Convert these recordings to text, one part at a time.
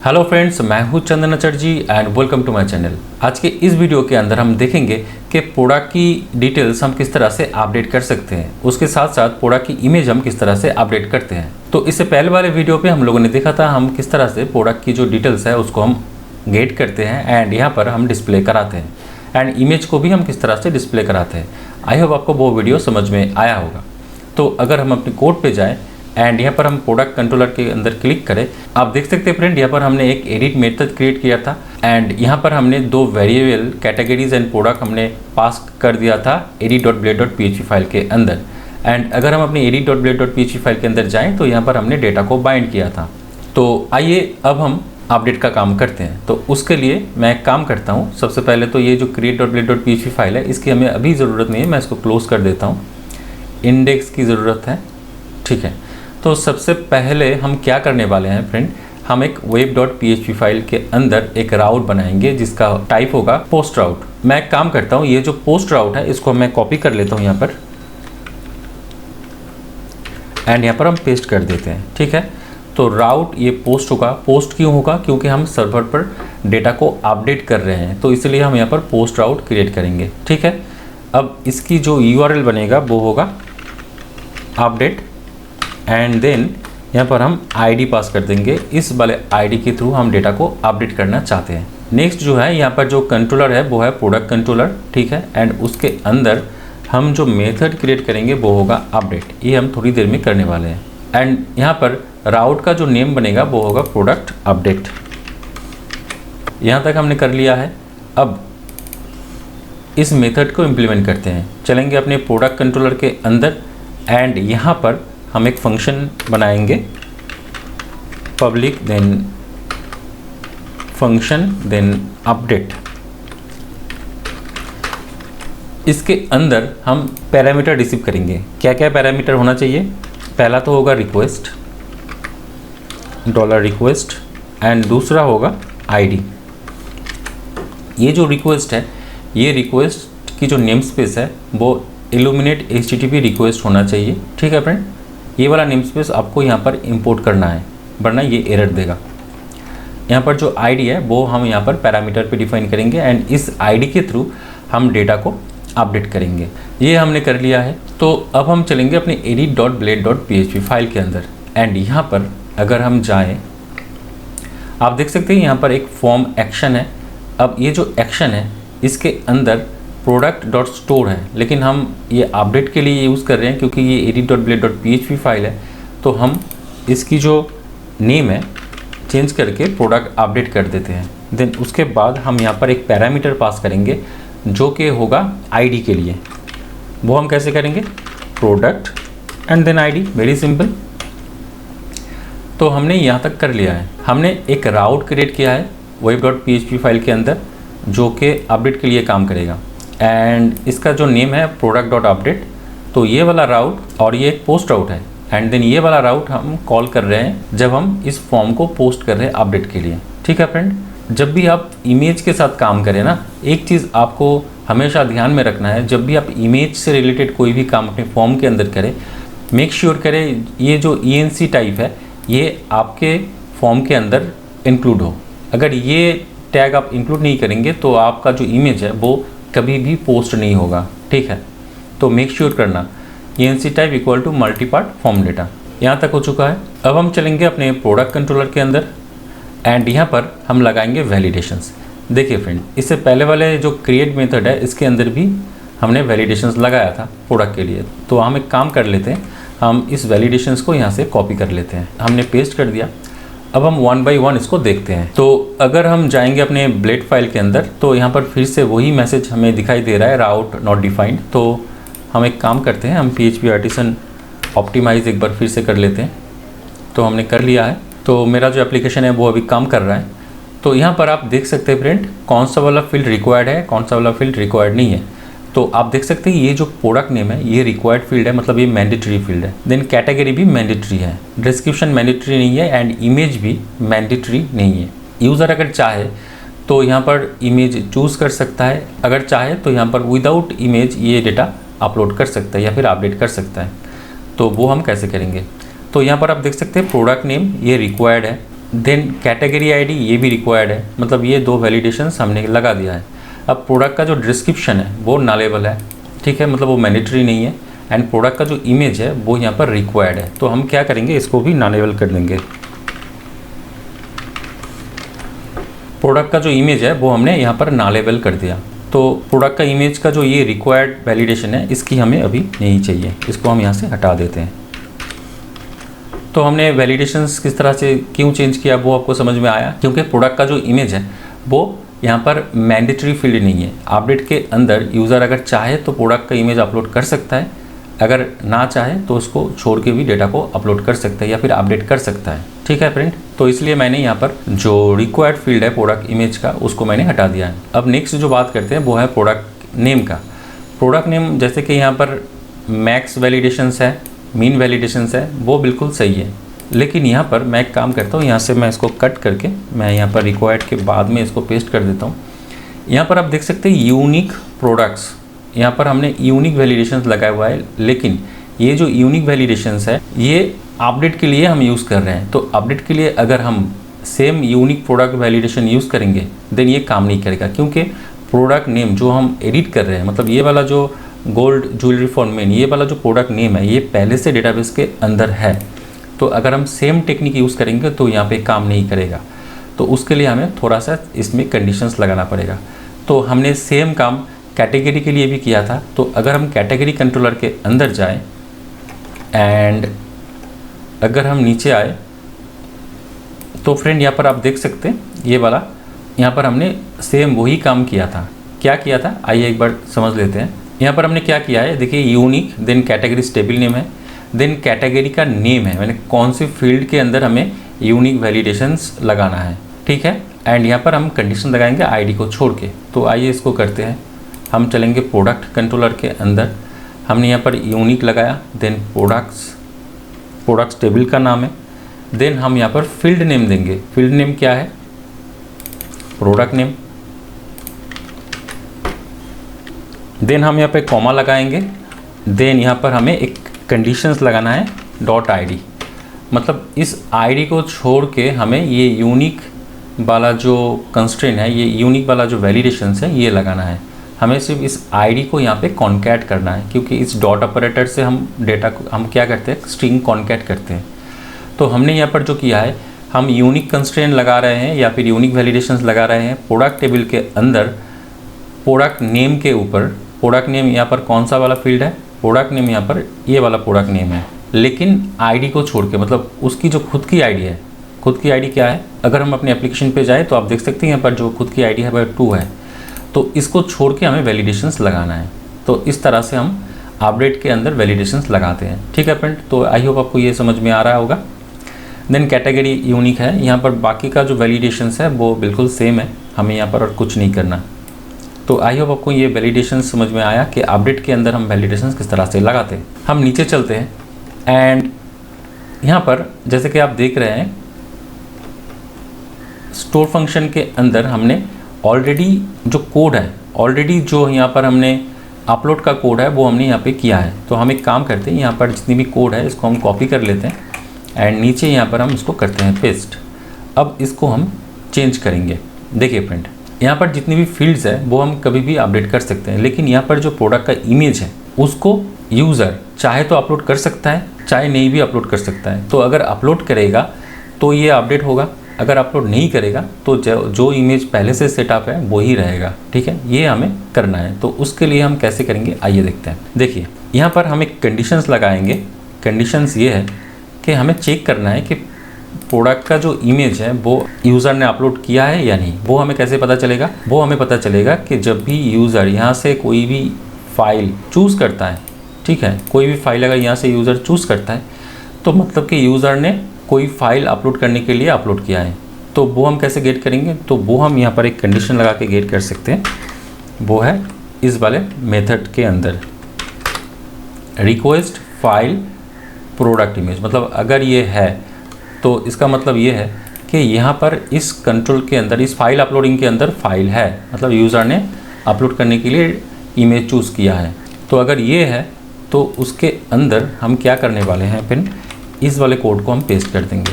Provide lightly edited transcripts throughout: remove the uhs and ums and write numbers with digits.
Hello friends, मैं हूं Chandan Chatterjee and welcome to my channel. आज के इस वीडियो के अंदर हम देखेंगे कि प्रोडक्ट की डिटेल्स हम किस तरह से अपडेट कर सकते हैं, उसके साथ साथ प्रोडक्ट की इमेज हम किस तरह से अपडेट करते हैं। तो इससे पहले वाले वीडियो पे हम लोगों ने देखा था हम किस तरह से प्रोडक्ट की जो डिटेल्स है उसको हम गेट करते हैं एंड यहाँ पर हम डिस्प्ले कराते हैं एंड इमेज को भी हम किस तरह से डिस्प्ले कराते हैं। आई होप आपको वो वीडियो समझ में आया होगा। तो अगर हम अपने कोड पे जाएँ एंड यहाँ पर हम प्रोडक्ट कंट्रोलर के अंदर क्लिक करें, आप देख सकते हैं फ्रेंड यहाँ पर हमने एक एडिट मेथड क्रिएट किया था एंड यहाँ पर हमने दो वेरिएबल कैटेगरीज एंड प्रोडक्ट हमने पास कर दिया था edit.blade.php फाइल के अंदर। एंड अगर हम अपने edit.blade.php फाइल के अंदर जाएं तो यहाँ पर हमने डेटा को बाइंड किया था। तो आइए अब हम अपडेट का काम करते हैं। तो उसके लिए मैं एक काम करता हूँ। सबसे पहले तो ये जो create.blade.php फाइल है इसकी हमें अभी ज़रूरत नहीं है, मैं इसको क्लोज कर देता हूँ। इंडेक्स की ज़रूरत है, ठीक है। तो सबसे पहले हम क्या करने वाले हैं फ्रेंड, हम एक web.php फाइल के अंदर एक राउट बनाएंगे जिसका टाइप होगा पोस्ट राउट। मैं एक काम करता हूँ, ये जो पोस्ट राउट है इसको मैं कॉपी कर लेता हूँ यहाँ पर एंड यहाँ पर हम पेस्ट कर देते हैं, ठीक है। तो राउट ये पोस्ट होगा। पोस्ट क्यों होगा? क्योंकि हम सर्वर पर डेटा को अपडेट कर रहे हैं, तो इसलिए हम यहाँ पर पोस्ट राउट क्रिएट करेंगे, ठीक है। अब इसकी जो URL बनेगा वो होगा अपडेट एंड देन यहाँ पर हम आईडी पास कर देंगे। इस वाले आईडी के थ्रू हम डेटा को अपडेट करना चाहते हैं। नेक्स्ट जो है यहाँ पर जो कंट्रोलर है वो है प्रोडक्ट कंट्रोलर, ठीक है। एंड उसके अंदर हम जो मेथड क्रिएट करेंगे वो होगा अपडेट। ये हम थोड़ी देर में करने वाले हैं। एंड यहाँ पर राउट का जो नेम बनेगा वो होगा प्रोडक्ट अपडेट। यहाँ तक हमने कर लिया है। अब इस मेथड को इम्प्लीमेंट करते हैं। चलेंगे अपने प्रोडक्ट कंट्रोलर के अंदर एंड यहाँ पर हम एक फंक्शन बनाएंगे public then function then update. इसके अंदर हम पैरामीटर रिसीव करेंगे। क्या क्या पैरामीटर होना चाहिए? पहला तो होगा रिक्वेस्ट, $request एंड दूसरा होगा आईडी। ये जो रिक्वेस्ट है, ये रिक्वेस्ट की जो नेम स्पेस है वो इल्यूमिनेट HTTP रिक्वेस्ट होना चाहिए, ठीक है फ्रेंड। ये वाला नेम स्पेस आपको यहाँ पर इंपोर्ट करना है वरना ये एरर देगा। यहाँ पर जो आईडी है वो हम यहाँ पर पैरामीटर पे डिफाइन करेंगे एंड इस आईडी के थ्रू हम डेटा को अपडेट करेंगे। ये हमने कर लिया है। तो अब हम चलेंगे अपने edit.blade.php फाइल के अंदर एंड यहाँ पर अगर हम जाएँ, आप देख सकते हैं यहाँ पर एक फॉर्म एक्शन है। अब ये जो एक्शन है इसके अंदर product.store है, लेकिन हम ये अपडेट के लिए यूज़ कर रहे हैं क्योंकि ये edit.blade.php फाइल है। तो हम इसकी जो नेम है चेंज करके प्रोडक्ट अपडेट कर देते हैं। देन उसके बाद हम यहाँ पर एक पैरामीटर पास करेंगे जो कि होगा आईडी के लिए। वो हम कैसे करेंगे? Product and then ID, very simple. तो हमने यहाँ तक कर लिया है। हमने एक राउट क्रिएट किया है web.php फाइल के अंदर जो कि अपडेट के लिए काम करेगा एंड इसका जो नेम है प्रोडक्ट.अपडेट। तो ये वाला राउट और ये एक पोस्ट राउट है एंड देन ये वाला राउट हम कॉल कर रहे हैं जब हम इस फॉर्म को पोस्ट कर रहे हैं अपडेट के लिए, ठीक है फ्रेंड। जब भी आप इमेज के साथ काम करें ना, एक चीज़ आपको हमेशा ध्यान में रखना है, जब भी आप इमेज से रिलेटेड कोई भी काम अपने फॉर्म के अंदर करें, मेक श्योर करें ये जो ENC टाइप है ये आपके फॉर्म के अंदर इंक्लूड हो। अगर ये टैग आप इंक्लूड नहीं करेंगे तो आपका जो इमेज है वो कभी भी पोस्ट नहीं होगा, ठीक है। तो मेक श्योर करना ENC type equal to multipart form data. यहाँ तक हो चुका है। अब हम चलेंगे अपने प्रोडक्ट कंट्रोलर के अंदर एंड यहाँ पर हम लगाएंगे वैलिडेशंस। देखिए फ्रेंड, इससे पहले वाले जो क्रिएट मेथड है इसके अंदर भी हमने वैलिडेशंस लगाया था प्रोडक्ट के लिए। तो हम एक काम कर लेते हैं, हम इस वैलिडेशंस को यहाँ से कॉपी कर लेते हैं। हमने पेस्ट कर दिया। अब हम 1 by 1 इसको देखते हैं। तो अगर हम जाएंगे अपने ब्लेड फाइल के अंदर तो यहाँ पर फिर से वही मैसेज हमें दिखाई दे रहा है, राउट नॉट डिफाइंड। तो हम एक काम करते हैं, हम PHP आर्टिसन ऑप्टिमाइज एक बार फिर से कर लेते हैं। तो हमने कर लिया है। तो मेरा जो एप्लीकेशन है वो अभी काम कर रहा है। तो यहाँ पर आप देख सकते हैं फ्रेंड कौन सा वाला फील्ड रिक्वायर्ड है, कौन सा वाला फील्ड रिक्वायर्ड नहीं है। तो आप देख सकते हैं ये जो प्रोडक्ट नेम है ये रिक्वायर्ड फील्ड है, मतलब ये मैंडेटरी फील्ड है। देन कैटेगरी भी मैंडेटरी है, डिस्क्रिप्शन मैंडेटरी नहीं है एंड इमेज भी मैंडेटरी नहीं है। यूज़र अगर चाहे तो यहाँ पर इमेज चूज़ कर सकता है, अगर चाहे तो यहाँ पर विदाउट इमेज ये डेटा अपलोड कर सकता है या फिर अपडेट कर सकता है। तो वो हम कैसे करेंगे? तो यहाँ पर आप देख सकते हैं प्रोडक्ट नेम ये रिक्वायर्ड है देन कैटेगरी आईडी ये भी रिक्वायर्ड है, मतलब ये 2 वैलिडेशंस हमने लगा दिया है। अब प्रोडक्ट का जो डिस्क्रिप्शन है वो नॉलेबल है, ठीक है, मतलब वो मैंडेटरी नहीं है। एंड प्रोडक्ट का जो इमेज है वो यहाँ पर रिक्वायर्ड है, तो हम क्या करेंगे, इसको भी नॉलेबल कर देंगे। प्रोडक्ट का जो इमेज है वो हमने यहाँ पर नॉलेबल कर दिया। तो प्रोडक्ट का इमेज का जो ये रिक्वायर्ड वैलिडेशन है इसकी हमें अभी नहीं चाहिए, इसको हम यहाँ से हटा देते हैं। तो हमने वैलिडेशंस किस तरह से क्यों चेंज किया वो आपको समझ में आया, क्योंकि प्रोडक्ट का जो इमेज है वो यहाँ पर मैंडेटरी फील्ड नहीं है। अपडेट के अंदर यूज़र अगर चाहे तो प्रोडक्ट का इमेज अपलोड कर सकता है, अगर ना चाहे तो उसको छोड़ के भी डेटा को अपलोड कर सकता है या फिर अपडेट कर सकता है, ठीक है फ्रेंड। तो इसलिए मैंने यहाँ पर जो रिक्वायर्ड फील्ड है प्रोडक्ट इमेज का उसको मैंने हटा दिया है। अब नेक्स्ट जो बात करते हैं वो है प्रोडक्ट नेम का। प्रोडक्ट नेम जैसे कि यहाँ पर मैक्स वैलिडेशंस है, मीन वैलिडेशंस है, वो बिल्कुल सही है, लेकिन यहाँ पर मैं एक काम करता हूँ, यहाँ से मैं इसको कट करके मैं यहाँ पर रिक्वायर्ड के बाद में इसको पेस्ट कर देता हूँ। यहाँ पर आप देख सकते हैं यूनिक प्रोडक्ट्स, यहाँ पर हमने यूनिक वैलिडेशंस लगाया हुआ है, लेकिन ये जो यूनिक वैलिडेशंस है ये अपडेट के लिए हम यूज़ कर रहे हैं। तो अपडेट के लिए अगर हम same unique product validation use करेंगे देन ये काम नहीं करेगा, क्योंकि प्रोडक्ट नेम जो हम एडिट कर रहे हैं, मतलब ये वाला जो गोल्ड ज्वेलरी फॉर मेन, ये वाला जो प्रोडक्ट नेम है ये पहले से डेटाबेस के अंदर है। तो अगर हम सेम टेक्निक यूज़ करेंगे तो यहाँ पे काम नहीं करेगा, तो उसके लिए हमें थोड़ा सा इसमें कंडीशंस लगाना पड़ेगा। तो हमने सेम काम कैटेगरी के लिए भी किया था। तो अगर हम कैटेगरी कंट्रोलर के अंदर जाएं एंड अगर हम नीचे आए तो फ्रेंड यहाँ पर आप देख सकते हैं ये वाला, यहाँ पर हमने सेम वही काम किया था। क्या किया था आइए एक बार समझ लेते हैं। यहाँ पर हमने क्या किया है, देखिए unique, then category stable name है, देन कैटेगरी का नेम है, मैंने कौन सी फील्ड के अंदर हमें यूनिक वैलिडेशंस लगाना है, ठीक है। एंड यहाँ पर हम कंडीशन लगाएंगे आईडी को छोड़ के। तो आइए इसको करते हैं, हम चलेंगे प्रोडक्ट कंट्रोलर के अंदर, हमने यहाँ पर यूनिक लगाया, देन प्रोडक्ट्स टेबल का नाम है, देन हम यहाँ पर फील्ड नेम देंगे। फील्ड नेम क्या है, प्रोडक्ट नेम, देन हम यहाँ पे कॉमा लगाएंगे, देन यहाँ पर हमें एक कंडीशंस लगाना है .id, मतलब इस आईडी को छोड़ के हमें ये यूनिक वाला जो कंस्ट्रेंट है, ये यूनिक वाला जो वैलिडेशंस है ये लगाना है। हमें सिर्फ इस आईडी को यहाँ पे कॉन्कैट करना है, क्योंकि इस डॉट ऑपरेटर से हम डेटा को हम क्या करते हैं, स्ट्रिंग कॉन्कैट करते हैं। तो हमने यहाँ पर जो किया है, हम यूनिक कंस्ट्रेंट लगा रहे हैं या फिर यूनिक वैलिडेशंस लगा रहे हैं प्रोडक्ट टेबल के अंदर प्रोडक्ट नेम के ऊपर। प्रोडक्ट नेम यहाँ पर कौन सा वाला फील्ड है, प्रोडक्ट नेम यहाँ पर ये वाला प्रोडक्ट नेम है, लेकिन आईडी को छोड़ के, मतलब उसकी जो खुद की आईडी है, खुद की आईडी क्या है, अगर हम अपने एप्लीकेशन पे जाए तो आप देख सकते हैं यहाँ पर जो खुद की आईडी है वह 2 है। तो इसको छोड़ के हमें वैलिडेशंस लगाना है। तो इस तरह से हम अपडेट के अंदर वैलिडेशंस लगाते हैं, ठीक है फ्रेंड। तो आई होप आपको ये समझ में आ रहा होगा। देन कैटेगरी यूनिक है, यहाँ पर बाकी का जो वैलिडेशंस है वो बिल्कुल सेम है, हमें यहाँ पर और कुछ नहीं करना। तो आई होप आपको ये वैलिडेशन समझ में आया कि अपडेट के अंदर हम वैलिडेशंस किस तरह से लगाते हैं। हम नीचे चलते हैं एंड यहाँ पर जैसे कि आप देख रहे हैं स्टोर फंक्शन के अंदर हमने ऑलरेडी जो कोड है, ऑलरेडी जो यहाँ पर हमने अपलोड का कोड है वो हमने यहाँ पे किया है। तो हम एक काम करते हैं, यहाँ पर जितनी भी कोड है इसको हम कॉपी कर लेते हैं एंड नीचे यहाँ पर हम इसको करते हैं पेस्ट। अब इसको हम चेंज करेंगे। देखिए फ्रेंड, यहाँ पर जितनी भी फील्ड्स है वो हम कभी भी अपडेट कर सकते हैं, लेकिन यहाँ पर जो प्रोडक्ट का इमेज है उसको यूज़र चाहे तो अपलोड कर सकता है, चाहे नहीं भी अपलोड कर सकता है। तो अगर अपलोड करेगा तो ये अपडेट होगा, अगर अपलोड नहीं करेगा तो जो इमेज पहले से सेटअप है वो ही रहेगा, ठीक है। ये हमें करना है। तो उसके लिए हम कैसे करेंगे आइए देखते हैं। देखिए यहाँ पर हम एक कंडीशंस लगाएंगे। कंडीशंस ये है कि हमें चेक करना है कि प्रोडक्ट का जो इमेज है वो यूज़र ने अपलोड किया है या नहीं। वो हमें कैसे पता चलेगा, वो हमें पता चलेगा कि जब भी यूज़र यहाँ से कोई भी फाइल चूज़ करता है, ठीक है, कोई भी फाइल अगर यहाँ से यूज़र चूज़ करता है तो मतलब कि यूज़र ने कोई फाइल अपलोड करने के लिए अपलोड किया है। तो वो हम कैसे गेट करेंगे, तो वो हम यहाँ पर एक कंडीशन लगा के गेट कर सकते हैं। वो है इस वाले मेथड के अंदर रिक्वेस्ट फाइल प्रोडक्ट इमेज। मतलब अगर ये है तो इसका मतलब ये है कि यहाँ पर इस कंट्रोल के अंदर, इस फाइल अपलोडिंग के अंदर फाइल है, मतलब यूज़र ने अपलोड करने के लिए इमेज चूज़ किया है। तो अगर ये है तो उसके अंदर हम क्या करने वाले हैं, फिर इस वाले कोड को हम पेस्ट कर देंगे।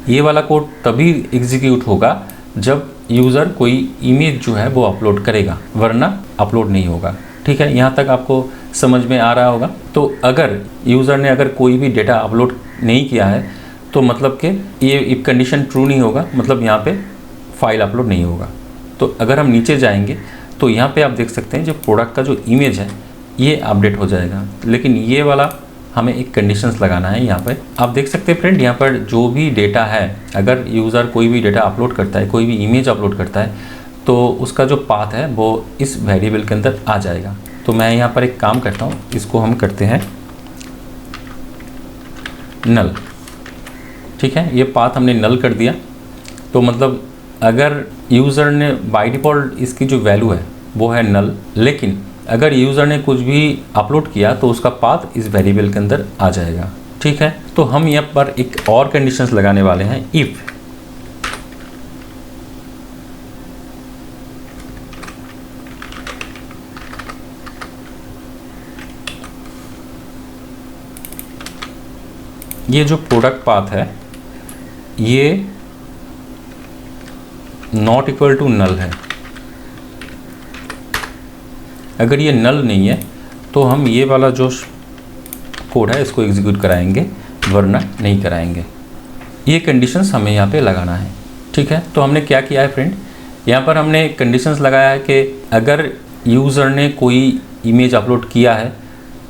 ये वाला कोड तभी एग्जीक्यूट होगा जब यूज़र कोई इमेज जो है वो अपलोड करेगा, वरना अपलोड नहीं होगा। ठीक है, यहाँ तक आपको समझ में आ रहा होगा। तो अगर यूज़र ने अगर कोई भी डेटा अपलोड नहीं किया है तो मतलब कि ये इफ कंडीशन ट्रू नहीं होगा, मतलब यहाँ पे फाइल अपलोड नहीं होगा। तो अगर हम नीचे जाएंगे तो यहाँ पे आप देख सकते हैं जो प्रोडक्ट का जो इमेज है ये अपडेट हो जाएगा, लेकिन ये वाला हमें एक कंडीशंस लगाना है। यहाँ पे आप देख सकते हैं फ्रेंड, यहाँ पर जो भी डेटा है, अगर यूज़र कोई भी डेटा अपलोड करता है, कोई भी इमेज अपलोड करता है, तो उसका जो पाथ है वो इस वेरिएबल के अंदर आ जाएगा। तो मैं यहाँ पर एक काम करता हूँ, इसको हम करते हैं नल। ठीक है, ये पाथ हमने नल कर दिया। तो मतलब अगर यूज़र ने बाय डिफ़ॉल्ट इसकी जो वैल्यू है वो है नल, लेकिन अगर यूज़र ने कुछ भी अपलोड किया तो उसका पाथ इस वेरिएबल के अंदर आ जाएगा। ठीक है, तो हम यहाँ पर एक और कंडीशंस लगाने वाले हैं, इफ़ ये जो प्रोडक्ट पाथ है ये नॉट इक्वल टू नल है। अगर ये नल नहीं है तो हम ये वाला जो कोड है इसको एग्जीक्यूट कराएंगे, वरना नहीं कराएंगे। ये कंडीशंस हमें यहाँ पे लगाना है। ठीक है, तो हमने क्या किया है फ्रेंड, यहाँ पर हमने कंडीशंस लगाया है कि अगर यूज़र ने कोई इमेज अपलोड किया है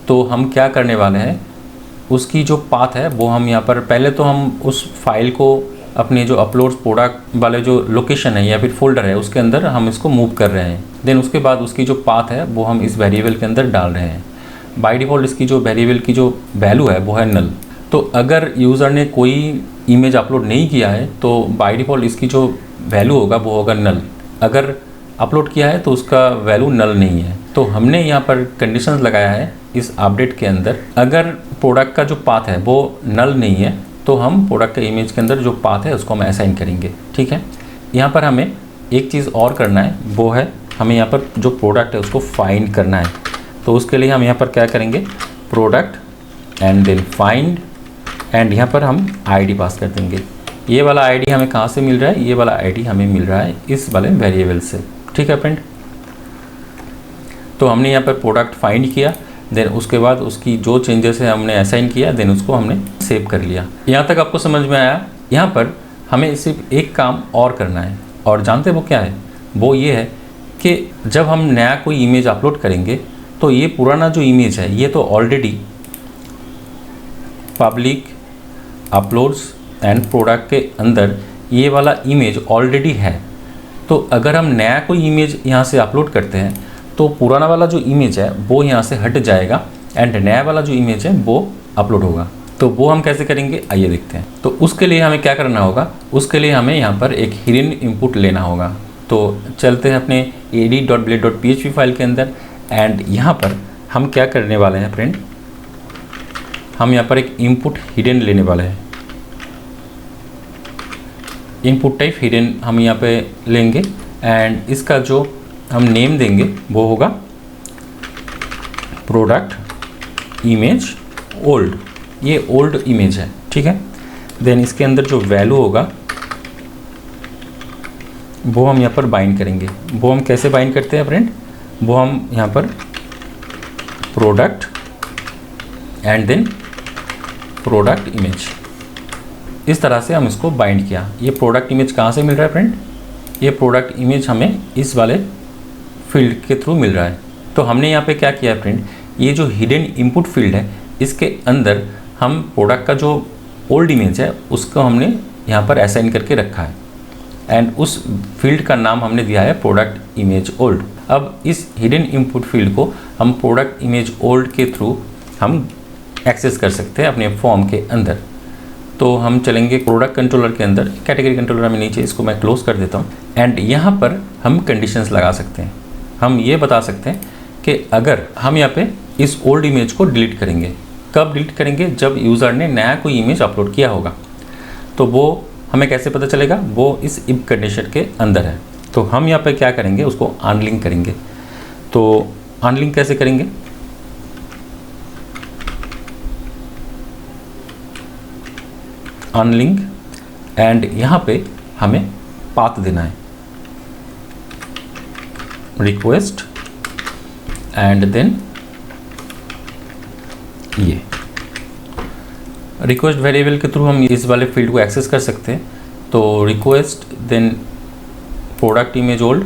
तो हम क्या करने वाले हैं, उसकी जो पाथ है वो हम यहाँ पर पहले तो हम उस फाइल को अपने जो अपलोड प्रोडक्ट वाले जो लोकेशन है या फिर फोल्डर है उसके अंदर हम इसको मूव कर रहे हैं। देन उसके बाद उसकी जो पाथ है वो हम इस वेरिएबल के अंदर डाल रहे हैं। बाय डिफ़ॉल्ट इसकी जो वेरिएबल की जो वैल्यू है वो है नल। तो अगर यूज़र ने कोई इमेज अपलोड नहीं किया है तो बाय डिफ़ॉल्ट इसकी जो वैल्यू होगा वो होगा नल। अगर अपलोड किया है तो उसका वैल्यू नल नहीं है। तो हमने यहाँ पर कंडीशंस लगाया है इस अपडेट के अंदर, अगर प्रोडक्ट का जो पाथ है वो नल नहीं है तो हम प्रोडक्ट के इमेज के अंदर जो पाथ है उसको हम असाइन करेंगे। ठीक है, यहाँ पर हमें एक चीज़ और करना है, वो है हमें यहाँ पर जो प्रोडक्ट है उसको फाइंड करना है। तो उसके लिए हम यहाँ पर क्या करेंगे, product and then find, and यहाँ पर हम आईडी पास कर देंगे। ये वाला आईडी हमें कहाँ से मिल रहा है, ये वाला आईडी हमें मिल रहा है इस वाले वेरिएबल से। ठीक है फ्रेंड, तो हमने यहाँ पर प्रोडक्ट फाइंड किया, देन उसके बाद उसकी जो चेंजेस है हमने असाइन किया, देन उसको हमने सेव कर लिया। यहाँ तक आपको समझ में आया। यहाँ पर हमें सिर्फ एक काम और करना है, और जानते वो क्या है, वो ये है कि जब हम नया कोई इमेज अपलोड करेंगे तो ये पुराना जो इमेज है ये तो already public uploads and product के अंदर ये वाला इमेज ऑलरेडी है। तो अगर हम नया कोई इमेज यहाँ से अपलोड करते हैं तो पुराना वाला जो इमेज है वो यहाँ से हट जाएगा एंड नया वाला जो इमेज है वो अपलोड होगा। तो वो हम कैसे करेंगे आइए देखते हैं। तो उसके लिए हमें क्या करना होगा, उसके लिए हमें यहाँ पर एक हिडन इनपुट लेना होगा। तो चलते हैं अपने ad.blade.php फाइल के अंदर, एंड यहाँ पर हम क्या करने वाले हैं फ्रेंड, हम यहाँ पर एक इनपुट हिडन लेने वाले हैं। इनपुट टाइप हिडन हम यहाँ पे लेंगे एंड इसका जो हम नेम देंगे वो होगा प्रोडक्ट इमेज ओल्ड। ये ओल्ड इमेज है। ठीक है, देन इसके अंदर जो वैल्यू होगा वो हम यहाँ पर बाइंड करेंगे। वो हम कैसे बाइंड करते हैं फ्रेंड, वो हम यहाँ पर product and then product image, इस तरह से हम इसको बाइंड किया। ये प्रोडक्ट इमेज कहाँ से मिल रहा है फ्रेंड, ये प्रोडक्ट इमेज हमें इस वाले फील्ड के थ्रू मिल रहा है। तो हमने यहाँ पे क्या किया है फ्रेंड, ये जो हिडन इनपुट फील्ड है इसके अंदर हम प्रोडक्ट का जो ओल्ड इमेज है उसको हमने यहाँ पर असाइन करके रखा है एंड उस फील्ड का नाम हमने दिया है प्रोडक्ट इमेज ओल्ड। अब इस हिडन इनपुट फील्ड को हम प्रोडक्ट इमेज ओल्ड के थ्रू हम एक्सेस कर सकते हैं अपने फॉर्म के अंदर। तो हम चलेंगे प्रोडक्ट कंट्रोलर के अंदर, कैटेगरी कंट्रोलर में नीचे, इसको मैं क्लोज कर देता हूँ एंड यहाँ पर हम कंडीशंस लगा सकते हैं। हम ये बता सकते हैं कि अगर हम यहाँ पे इस ओल्ड इमेज को डिलीट करेंगे, कब डिलीट करेंगे, जब यूज़र ने नया कोई इमेज अपलोड किया होगा। तो वो हमें कैसे पता चलेगा, वो इस इफ कंडीशन के अंदर है। तो हम यहाँ पे क्या करेंगे, उसको अनलिंक करेंगे। तो अनलिंक कैसे करेंगे, अनलिंक एंड यहाँ पे हमें पाथ देना है, रिक्वेस्ट एंड देन ये रिक्वेस्ट वेरिएबल के थ्रू हम इस वाले फील्ड को एक्सेस कर सकते हैं। तो request then product image old,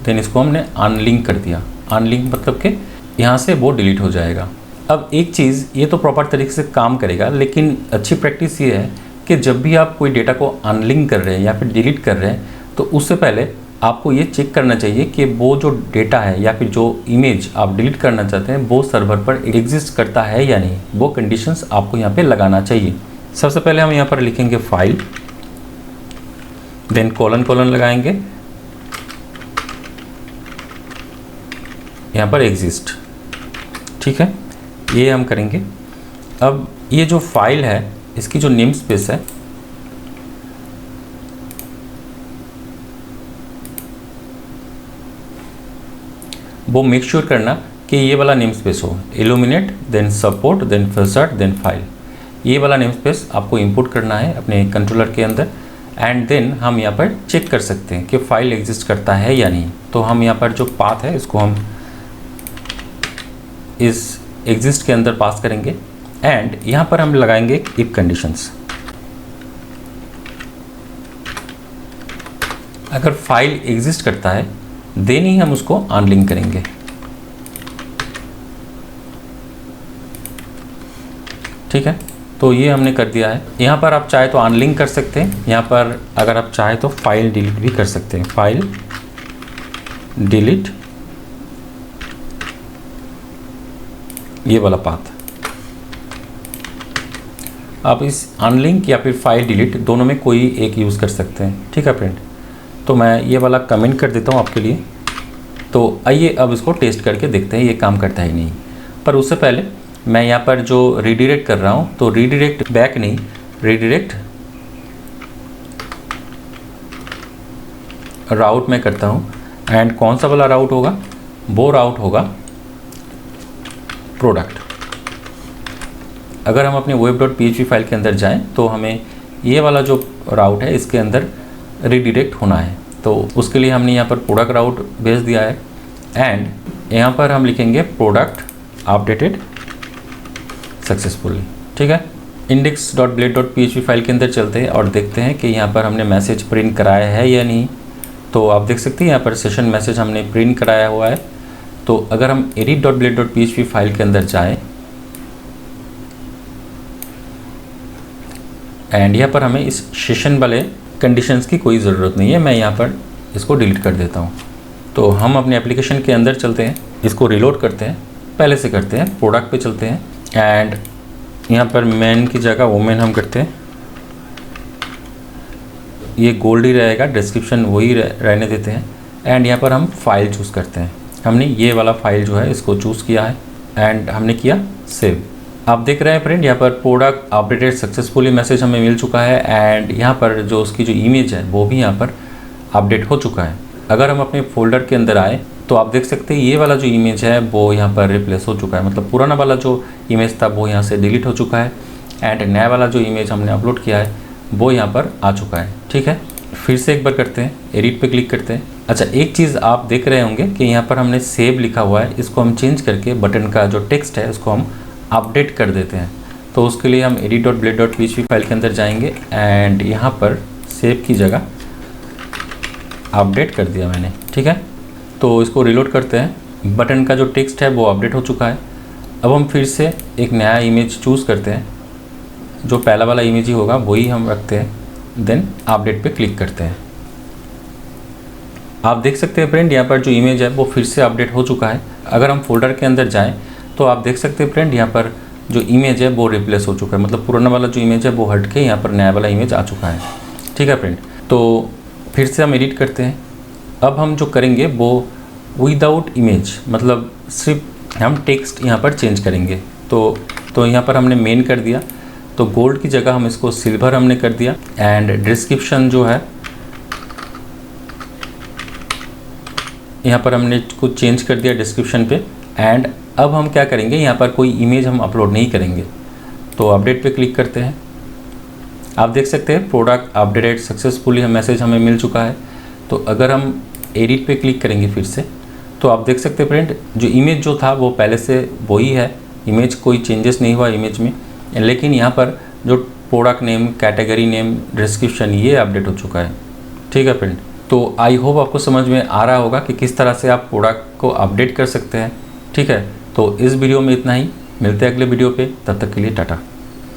then इसको हमने अनलिंक कर दिया। अनलिंक मतलब कि यहाँ से वो डिलीट हो जाएगा। अब एक चीज़, ये तो प्रॉपर तरीके से काम करेगा, लेकिन अच्छी प्रैक्टिस ये है कि जब भी आप कोई डेटा को अनलिंक कर रहे हैं या फिर डिलीट कर रहे हैं तो उससे पहले आपको ये चेक करना चाहिए कि वो जो डेटा है या फिर जो इमेज आप डिलीट करना चाहते हैं वो सर्वर पर एग्जिस्ट करता है या नहीं, वो कंडीशंस आपको यहाँ पे लगाना चाहिए। सबसे पहले हम यहाँ पर लिखेंगे फाइल, देन कोलन कोलन लगाएंगे, यहाँ पर एग्जिस्ट, ठीक है, ये हम करेंगे। अब ये जो फाइल है इसकी जो नेम स्पेस है वो मेक श्योर करना कि ये वाला नेम स्पेस हो, illuminate then support then filter then file, ये वाला नेम स्पेस आपको इंपोर्ट करना है अपने कंट्रोलर के अंदर। एंड देन हम यहाँ पर चेक कर सकते हैं कि फाइल एग्जिस्ट करता है या नहीं। तो हम यहाँ पर जो पाथ है इसको हम इस एग्जिस्ट के अंदर पास करेंगे एंड यहाँ पर हम लगाएंगे इफ कंडीशंस। अगर फाइल एग्जिस्ट करता है देन ही हम उसको अनलिंक करेंगे। ठीक है, तो ये हमने कर दिया है। यहाँ पर आप चाहे तो अनलिंक कर सकते हैं, यहाँ पर अगर आप चाहे तो फाइल डिलीट भी कर सकते हैं, फाइल डिलीट ये वाला पाथ। आप इस अनलिंक या फिर फाइल डिलीट दोनों में कोई एक यूज़ कर सकते हैं। ठीक है फ्रेंड, तो मैं ये वाला कमेंट कर देता हूँ आपके लिए। तो आइए अब इसको टेस्ट करके देखते हैं ये काम करता है नहीं। पर उससे पहले मैं यहाँ पर जो रीडायरेक्ट कर रहा हूँ, तो रीडायरेक्ट बैक नहीं, रीडायरेक्ट राउट में करता हूँ। एंड कौन सा वाला राउट होगा? वो राउट होगा प्रोडक्ट। अगर हम अपने web.php फाइल के अंदर जाएं तो हमें ये वाला जो राउट है इसके अंदर रीडायरेक्ट होना है। तो उसके लिए हमने यहाँ पर प्रोडक्ट राउट भेज दिया है एंड यहाँ पर हम लिखेंगे प्रोडक्ट अपडेटेड सक्सेसफुली। ठीक है, index.blade.php फाइल के अंदर चलते हैं और देखते हैं कि यहाँ पर हमने मैसेज प्रिंट कराया है या नहीं। तो आप देख सकते हैं यहाँ पर सेशन मैसेज हमने प्रिंट कराया हुआ है। तो अगर हम edit.blade.php फाइल के अंदर जाएं एंड यहाँ पर हमें इस सेशन वाले कंडीशंस की कोई ज़रूरत नहीं है, मैं यहाँ पर इसको डिलीट कर देता हूँ। तो हम अपने एप्लीकेशन के अंदर चलते हैं, इसको रिलोड करते हैं, पहले से करते हैं, प्रोडक्ट पे चलते हैं एंड यहाँ पर मैन की जगह वोमेन हम करते हैं। ये गोल्ड ही रहेगा, डिस्क्रिप्शन वही रहने देते हैं एंड यहाँ पर हम फाइल चूज़ करते हैं। हमने ये वाला फाइल जो है इसको चूज़ किया है एंड हमने किया सेव। आप देख रहे हैं फ्रेंड, यहाँ पर प्रोडक्ट अपडेटेड सक्सेसफुली मैसेज हमें मिल चुका है एंड यहाँ पर जो उसकी जो इमेज है वो भी यहाँ पर अपडेट हो चुका है। अगर हम अपने फोल्डर के अंदर आए तो आप देख सकते हैं ये वाला जो इमेज है वो यहाँ पर रिप्लेस हो चुका है, मतलब पुराना वाला जो इमेज था वो यहाँ से डिलीट हो चुका है एंड नया वाला जो इमेज हमने अपलोड किया है वो यहाँ पर आ चुका है। ठीक है, फिर से एक बार करते हैं, एडिट पे क्लिक करते हैं। अच्छा, एक चीज़ आप देख रहे होंगे कि यहाँ पर हमने सेव लिखा हुआ है, इसको हम चेंज करके बटन का जो टेक्स्ट है उसको हम अपडेट कर देते हैं। तो उसके लिए हम edit.blade.php फाइल के अंदर जाएंगे एंड यहाँ पर सेव की जगह अपडेट कर दिया मैंने। ठीक है, तो इसको रिलोड करते हैं, बटन का जो टेक्स्ट है वो अपडेट हो चुका है। अब हम फिर से एक नया इमेज चूज़ करते हैं, जो पहला वाला इमेज ही होगा वही हम रखते हैं, देन अपडेट पे क्लिक करते हैं। आप देख सकते हैं फ्रेंड, यहाँ पर जो इमेज है वो फिर से अपडेट हो चुका है। अगर हम फोल्डर के अंदर जाएं तो आप देख सकते हैं फ्रेंड, यहाँ पर जो इमेज है वो रिप्लेस हो चुका है, मतलब पुराना वाला जो इमेज है वो हट के यहाँ पर नया वाला इमेज आ चुका है। ठीक है फ्रेंड, तो फिर से हम एडिट करते हैं। अब हम जो करेंगे वो विदाउट इमेज, मतलब सिर्फ हम टेक्स्ट यहाँ पर चेंज करेंगे। तो यहाँ पर हमने मेन कर दिया, तो गोल्ड की जगह हम इसको सिल्वर हमने कर दिया एंड डिस्क्रिप्शन जो है यहाँ पर हमने कुछ चेंज कर दिया डिस्क्रिप्शन पे। एंड अब हम क्या करेंगे, यहाँ पर कोई इमेज हम अपलोड नहीं करेंगे। तो अपडेट पे क्लिक करते हैं आप देख सकते हैं प्रोडक्ट अपडेटेड सक्सेसफुली मैसेज हमें मिल चुका है। तो अगर हम एडिट पे क्लिक करेंगे फिर से, तो आप देख सकते हैं फ्रेंड जो इमेज जो था वो पहले से वही है, इमेज कोई चेंजेस नहीं हुआ इमेज में, लेकिन यहाँ पर जो product name, category name, description ये अपडेट हो चुका है। ठीक है फ्रेंड, तो आई होप आपको समझ में आ रहा होगा कि किस तरह से आप प्रोडक्ट को अपडेट कर सकते हैं। ठीक है, तो इस वीडियो में इतना ही, मिलते हैं अगले वीडियो पे, तब तक के लिए टाटा।